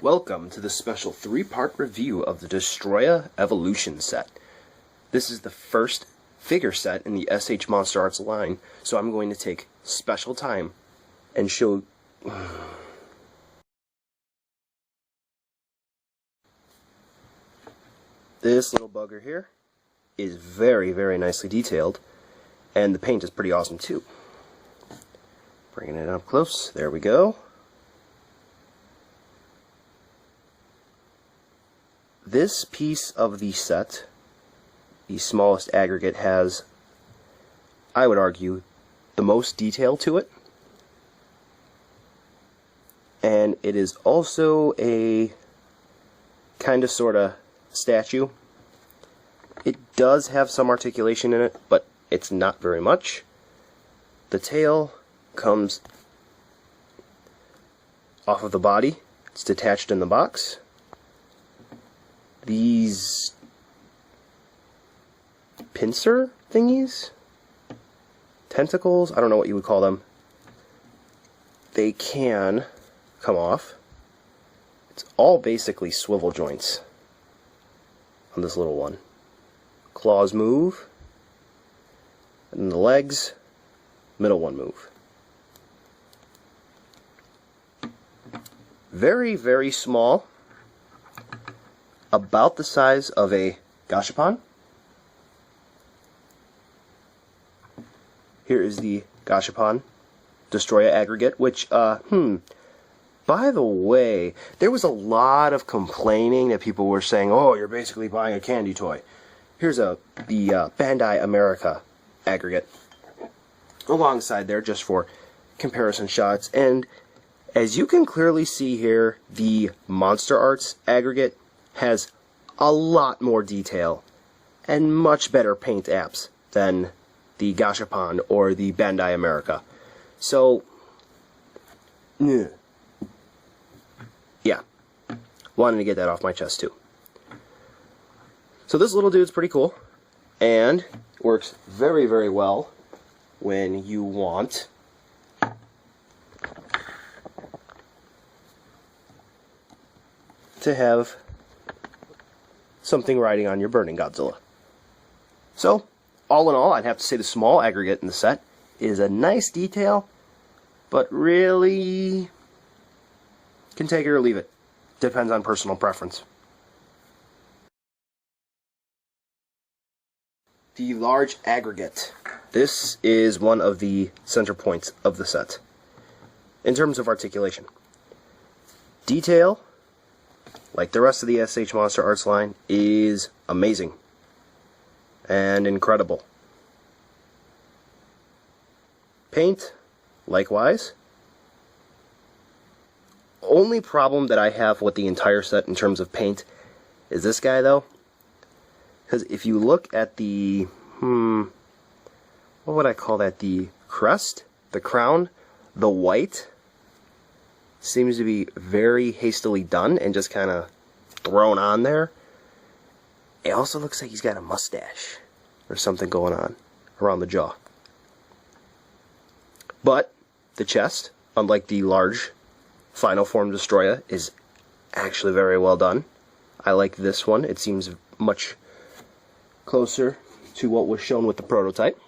Welcome to the special 3-part review of the Destoroyah Evolution set. This is the first figure set in the SH MonsterArts line, so I'm going to take special time and show... This little bugger here is very, very nicely detailed, and the paint is pretty awesome too. Bringing it up close, there we go. This piece of the set, the smallest aggregate, has, I would argue, the most detail to it. And it is also a kind of sort of statue. It does have some articulation in it, but it's not very much. The tail comes off of the body. It's detached in the box. These pincer thingies? Tentacles? I don't know what you would call them. They can come off. It's all basically swivel joints on this little one. Claws move, and the legs, middle one move. Very, very small. About the size of a gashapon. Here is the gashapon Destoroyah aggregate, which, by the way, there was a lot of complaining that people were saying, oh, you're basically buying a candy toy. Here's the Bandai America aggregate alongside there just for comparison shots. And as you can clearly see here, the MonsterArts aggregate has a lot more detail and much better paint apps than the Gashapon or the Bandai America. So, yeah, wanted to get that off my chest too. So this little dude's pretty cool and works very, very well when you want to have something riding on your burning Godzilla. So, all in all, I'd have to say the small aggregate in the set is a nice detail, but really can take it or leave it. Depends on personal preference. The large aggregate. This is one of the center points of the set in terms of articulation. Detail, like the rest of the SH MonsterArts line, is amazing and incredible. Paint, likewise. Only problem that I have with the entire set in terms of paint is this guy, though. Because if you look at the, what would I call that? The crest? The crown? The white? Seems to be very hastily done and just kind of thrown on there. It also looks like he's got a mustache or something going on around the jaw. But the chest, unlike the large final form Destoroyah, is actually very well done. I like this one. It seems much closer to what was shown with the prototype.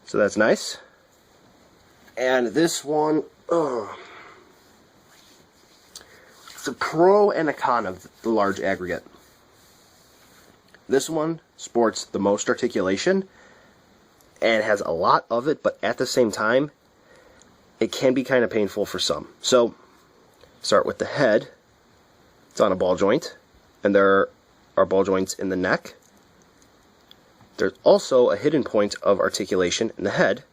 So that's nice. And this one, it's a pro and a con of the large aggregate. This one sports the most articulation and has a lot of it, but at the same time, it can be kind of painful for some. So, start with the head. It's on a ball joint, and there are ball joints in the neck. There's also a hidden point of articulation in the head,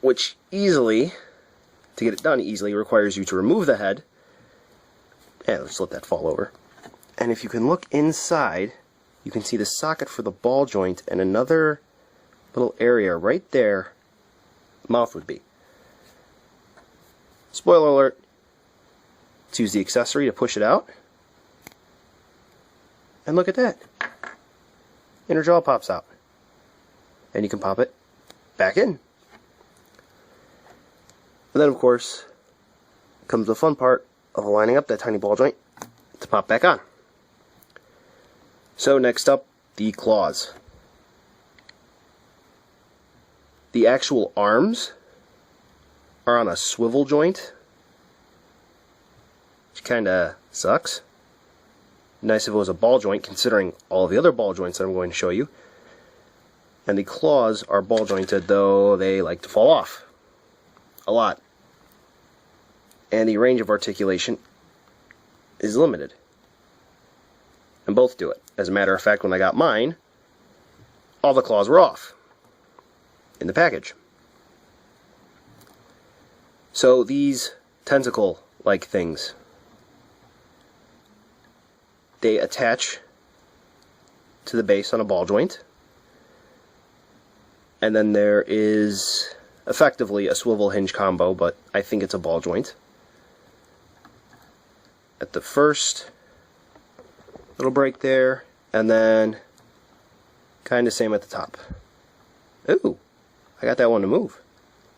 which easily, to get it done easily, requires you to remove the head. And let's let that fall over. And if you can look inside, you can see the socket for the ball joint and another little area right there the mouth would be. Spoiler alert, let's use the accessory to push it out. And look at that. Inner jaw pops out. And you can pop it back in. And then, of course, comes the fun part, of lining up that tiny ball joint to pop back on. So next up, the claws. The actual arms are on a swivel joint, which kind of sucks. Nice if it was a ball joint, considering all the other ball joints that I'm going to show you. And the claws are ball jointed, though they like to fall off a lot. And the range of articulation is limited. And both do it. As a matter of fact, when I got mine, all the claws were off in the package. So these tentacle-like things, they attach to the base on a ball joint, and then there is effectively a swivel hinge combo, but I think it's a ball joint at the first little break there, and then kind of same at the top. Ooh, I got that one to move.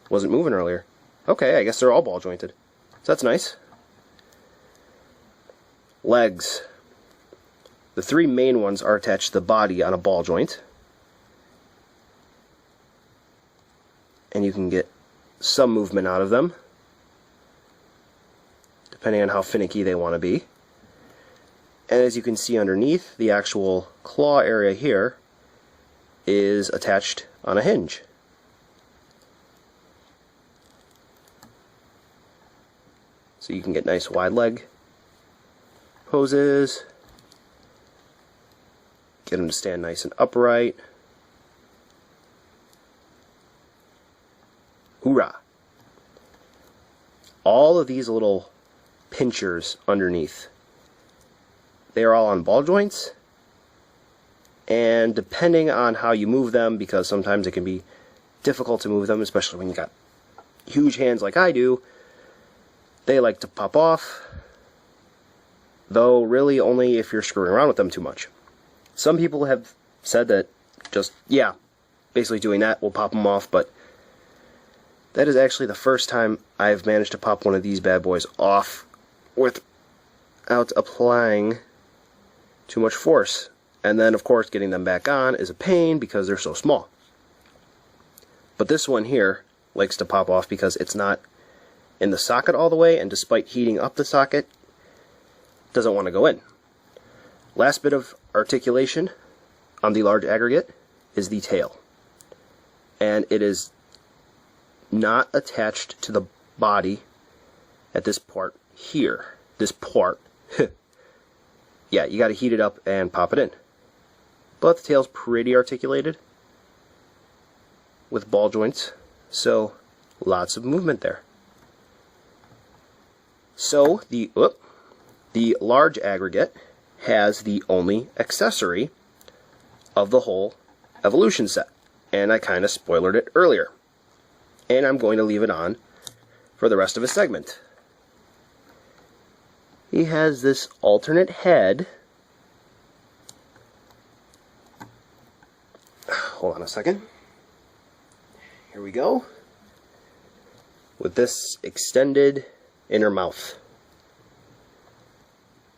Wasn't moving earlier. Okay, I guess they're all ball jointed. So that's nice. Legs. The three main ones are attached to the body on a ball joint. And you can get some movement out of them, depending on how finicky they want to be. And as you can see underneath, the actual claw area here is attached on a hinge. So you can get nice wide leg poses. Get them to stand nice and upright. Hoorah! All of these little pinchers underneath, they are all on ball joints, and depending on how you move them, because sometimes it can be difficult to move them, especially when you got huge hands like I do, they like to pop off, though really only if you're screwing around with them too much. Some people have said that just, yeah, basically doing that will pop them off, but that is actually the first time I've managed to pop one of these bad boys off without applying too much force. And then, of course, getting them back on is a pain because they're so small. But this one here likes to pop off because it's not in the socket all the way, and despite heating up the socket, doesn't want to go in. Last bit of articulation on the large aggregate is the tail. And it is not attached to the body at this part here. This part. Yeah, you got to heat it up and pop it in. But the tail's pretty articulated with ball joints, so lots of movement there. So the large aggregate has the only accessory of the whole Evolution set, and I kind of spoiled it earlier. And I'm going to leave it on for the rest of his segment. He has this alternate head. Hold on a second. Here we go. With this extended inner mouth.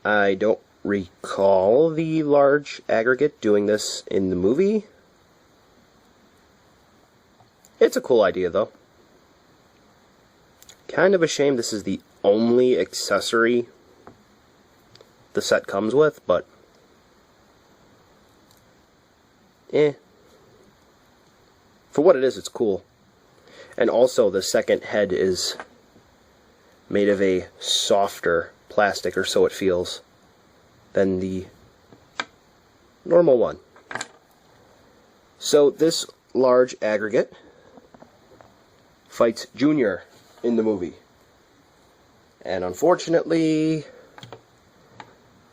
I don't recall the large aggregate doing this in the movie. It's a cool idea, though. Kind of a shame this is the only accessory the set comes with, but for what it is, it's cool. And also, the second head is made of a softer plastic, or so it feels, than the normal one. So this large aggregate fights Junior in the movie. And unfortunately,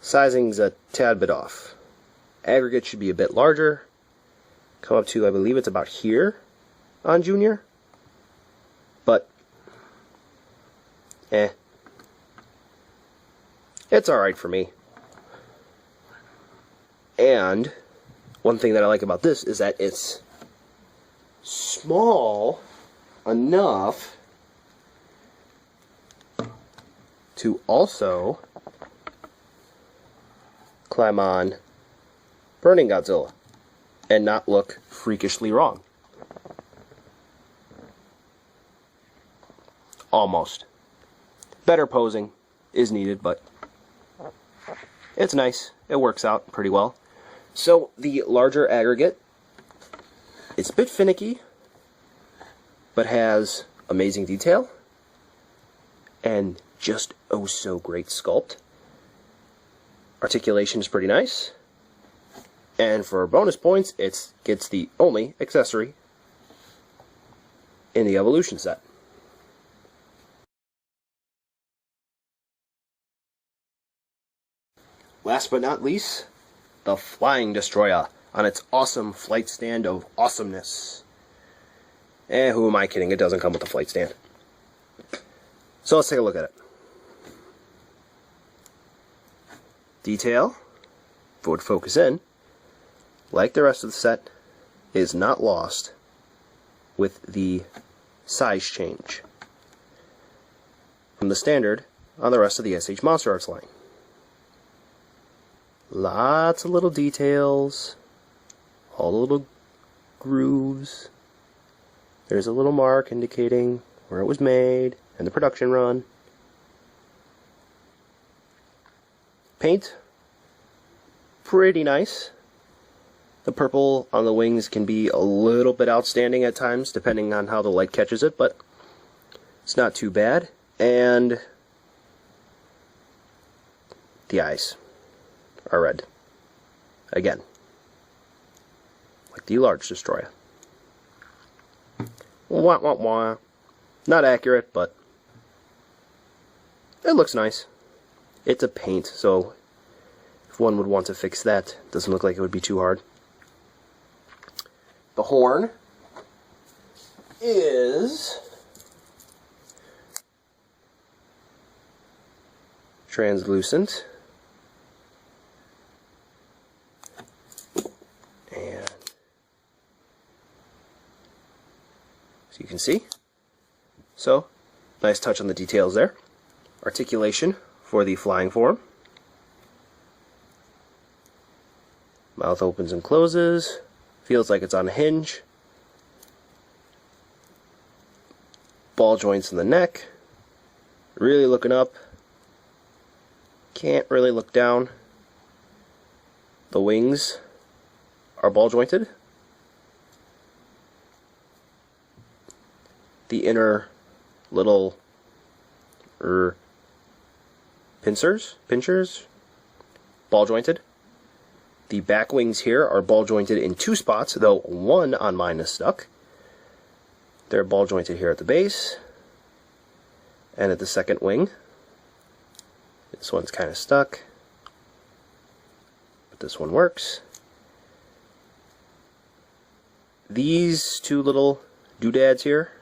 sizing's a tad bit off. Aggregate should be a bit larger. Come up to, I believe it's about here on Junior. But, it's alright for me. And one thing that I like about this is that it's small enough to also climb on Burning Godzilla and not look freakishly wrong. Almost. Better posing is needed, but it's nice. It works out pretty well. So the larger aggregate, it's a bit finicky, but has amazing detail and just oh so great sculpt. Articulation is pretty nice. And for bonus points, it gets the only accessory in the Evolution set. Last but not least, the Flying Destoroyah on its awesome flight stand of awesomeness. Who am I kidding? It doesn't come with a flight stand. So let's take a look at it. Detail, if it would focus in, like the rest of the set, is not lost with the size change from the standard on the rest of the SH MonsterArts line. Lots of little details, all the little grooves. There's a little mark indicating where it was made and the production run. Paint, pretty nice. The purple on the wings can be a little bit outstanding at times, depending on how the light catches it, but it's not too bad. And the eyes are red. Again, like the large Destoroyah. Wah, wah, wah. Not accurate, but it looks nice. It's a paint, so if one would want to fix that, it doesn't look like it would be too hard. The horn is translucent. And so you can see. So, nice touch on the details there. Articulation for the flying form. Mouth opens and closes. Feels like it's on a hinge. Ball joints in the neck. Really looking up. Can't really look down. The wings are ball jointed. The inner little pinchers, ball jointed. The back wings here are ball jointed in two spots, though one on mine is stuck. They're ball jointed here at the base and at the second wing. This one's kind of stuck, but this one works. These two little doodads here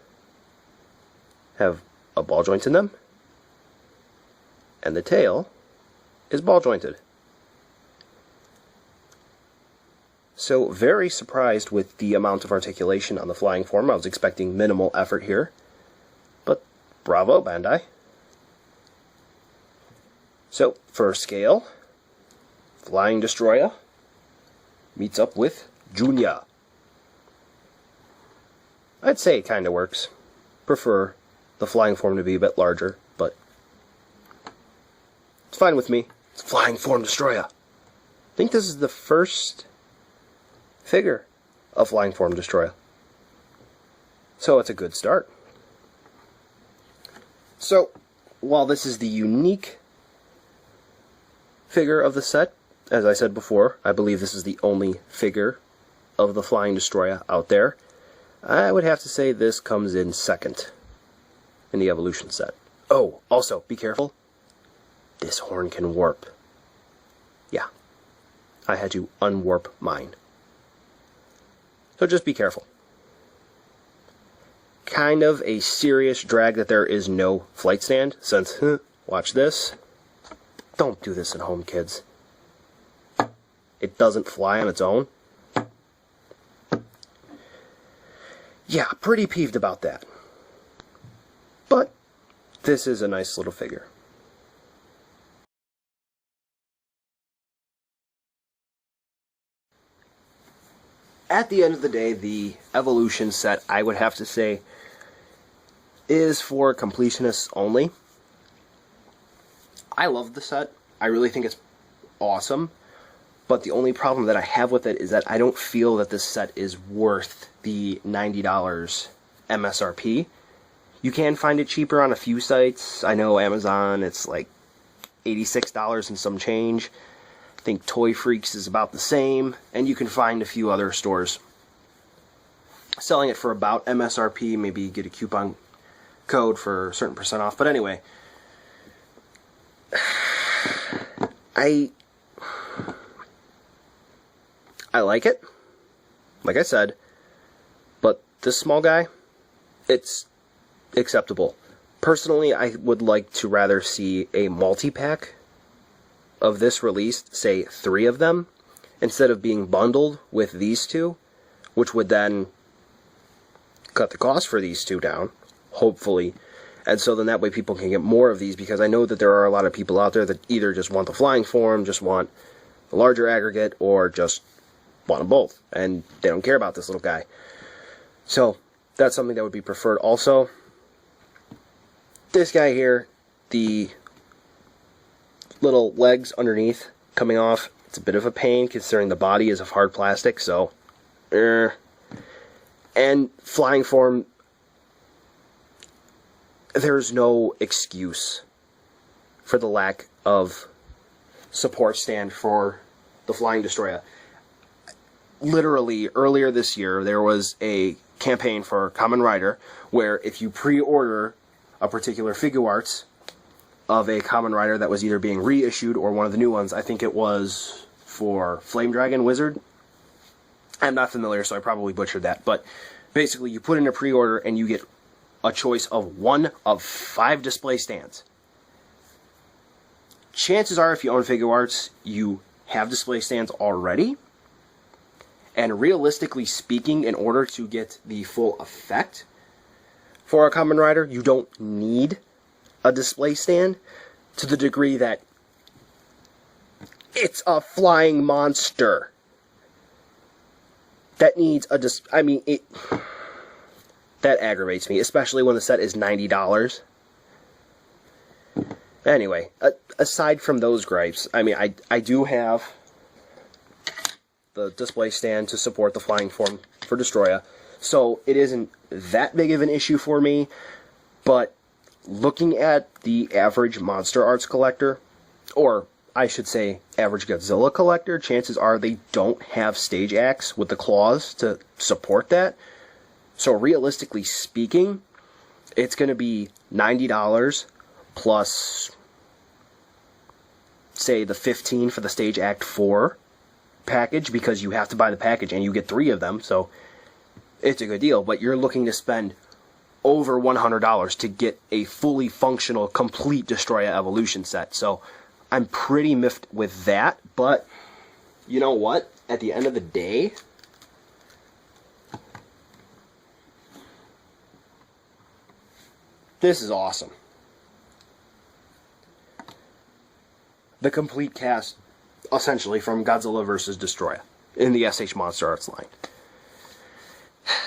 have a ball joint in them, and the tail is ball jointed. So very surprised with the amount of articulation on the flying form. I was expecting minimal effort here, but bravo Bandai. So for scale, Flying Destoroyah meets up with Junior. I'd say it kind of works. Prefer the flying form to be a bit larger, but it's fine with me. It's Flying Form Destoroyah. I think this is the first figure of Flying Form Destoroyah. So it's a good start. So, while this is the unique figure of the set, as I said before, I believe this is the only figure of the Flying Destoroyah out there, I would have to say this comes in second in the Evolution set. Oh, also, be careful. This horn can warp. Yeah. I had to unwarp mine. So just be careful. Kind of a serious drag that there is no flight stand, since, watch this. Don't do this at home, kids. It doesn't fly on its own. Yeah, pretty peeved about that. But this is a nice little figure. at the end of the day, the Evolution set, I would have to say, is for completionists only. I love the set. I really think it's awesome. But the only problem that I have with it is that I don't feel that this set is worth the $90 MSRP. You can find it cheaper on a few sites. I know Amazon, it's like $86 and some change. I think Toy Freaks is about the same. And you can find a few other stores selling it for about MSRP. Maybe get a coupon code for a certain percent off. But anyway, I like it, like I said, but this small guy, it's acceptable. Personally, I would like to rather see a multi-pack of this released, say 3 of them, instead of being bundled with these two, which would then cut the cost for these two down, hopefully. And so then that way people can get more of these, because I know that there are a lot of people out there that either just want the flying form, just want the larger aggregate, or just want them both, and they don't care about this little guy. So that's something that would be preferred. Also, this guy here, the little legs underneath coming off, it's a bit of a pain considering the body is of hard plastic, so and flying form, there's no excuse for the lack of support stand for the Flying Destoroyah. Literally, earlier this year, there was a campaign for Kamen Rider where if you pre-order a particular Figuarts of a Kamen Rider that was either being reissued or one of the new ones, I think it was for Flame Dragon Wizard. I'm not familiar, so I probably butchered that. But basically, you put in a pre-order and you get a choice of 1 of 5 display stands. Chances are, if you own Figuarts, you have display stands already. And realistically speaking, in order to get the full effect for a Kamen Rider, you don't need a display stand, to the degree that it's a flying monster that needs a that aggravates me, especially when the set is $90. Anyway, aside from those gripes, I mean, I do have the display stand to support the flying form for Destoroyah, so it isn't that big of an issue for me. But looking at the average MonsterArts collector, or I should say average Godzilla collector, chances are they don't have stage acts with the claws to support that. So realistically speaking, it's going to be $90 plus, say, the $15 for the Stage Act 4 package, because you have to buy the package and you get 3 of them, so it's a good deal. But you're looking to spend over $100 to get a fully functional, complete Destoroyah Evolution set. So I'm pretty miffed with that, but you know what? At the end of the day, this is awesome. The complete cast, essentially, from Godzilla vs. Destoroyah in the SH MonsterArts line.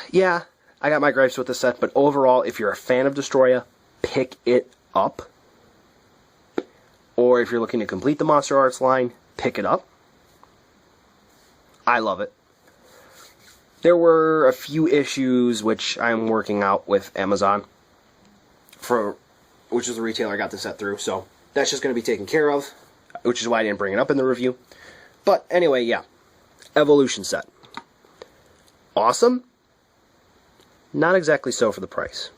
Yeah, I got my gripes with the set, but overall, if you're a fan of Destoroyah, pick it up. Or if you're looking to complete the MonsterArts line, pick it up. I love it. There were a few issues which I'm working out with Amazon, which is the retailer I got the set through, so that's just going to be taken care of, which is why I didn't bring it up in the review. But anyway, yeah, Evolution set. Awesome. Not exactly so for the price.